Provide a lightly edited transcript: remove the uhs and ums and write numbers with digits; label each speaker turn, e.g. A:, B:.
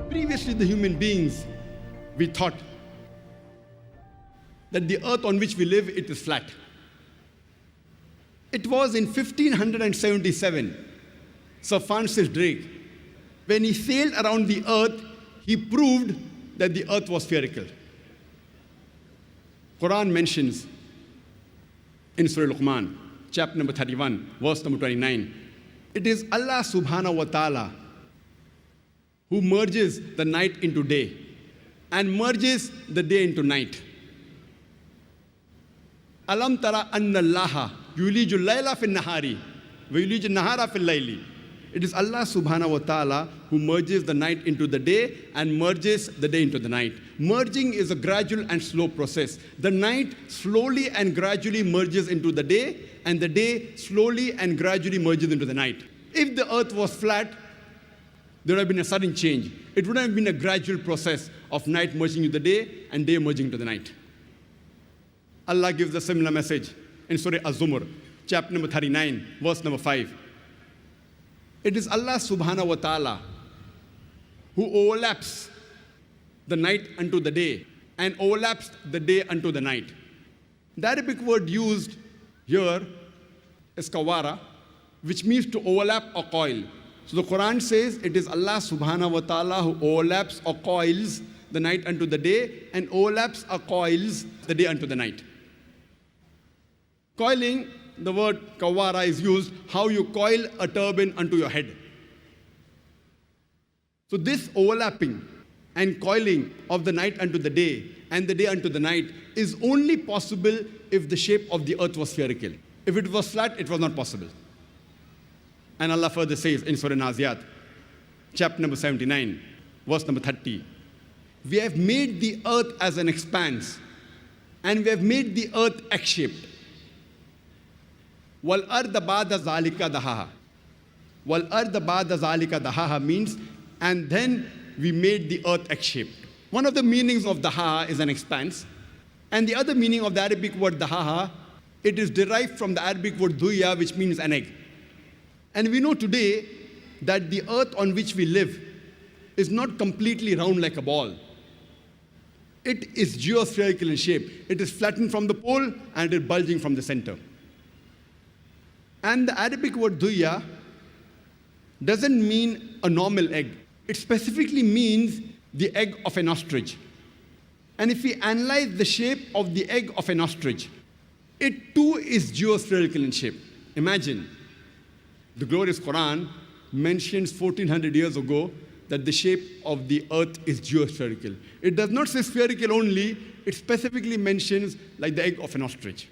A: Previously, the human beings, we thought that the earth on which we live, it is flat. It was in 1577, Sir Francis Drake, when he sailed around the earth, he proved that the earth was spherical. Quran mentions in Surah Luqman, chapter number 31, verse number 29, it is Allah subhanahu wa ta'ala who merges the night into day and merges the day into night. Alam tara anna Allaha yuliju layla fil nahari wa yuliju nahara fil layli. It is Allah subhanahu wa ta'ala who merges the night into the day and merges the day into the night. Merging is a gradual and slow process. The night slowly and gradually merges into the day, and the day slowly and gradually merges into the night. If the earth was flat, there would have been a sudden change. It would have been a gradual process of night merging into the day and day merging into the night. Allah gives a similar message in Surah Az-Zumar, chapter number 39, verse number 5. It is Allah subhanahu wa ta'ala who overlaps the night unto the day and overlaps the day unto the night. The Arabic word used here is kawara, which means to overlap or coil. So the Quran says it is Allah subhanahu wa ta'ala who overlaps or coils the night unto the day and overlaps or coils the day unto the night. Coiling, the word kawara is used, how you coil a turban unto your head. So this overlapping and coiling of the night unto the day and the day unto the night is only possible if the shape of the earth was spherical. If it was flat, it was not possible. And Allah further says in Surah Naziat, chapter number 79, verse number 30, we have made the earth as an expanse, and we have made the earth X-shaped. Wal arda ba'da zalika dahaha. Wal arda ba'da zalika dahaha means, and then we made the earth X-shaped. One of the meanings of dahaha is an expanse, and the other meaning of the Arabic word dahaha, it is derived from the Arabic word duya, which means an egg. And we know today that the earth on which we live is not completely round like a ball. It is geospherical in shape. It is flattened from the pole and it is bulging from the center. And the Arabic word duya doesn't mean a normal egg. It specifically means the egg of an ostrich. And if we analyze the shape of the egg of an ostrich, it too is geospherical in shape. Imagine, the glorious Quran mentions 1400 years ago that the shape of the earth is geospherical. It does not say spherical only, it specifically mentions like the egg of an ostrich.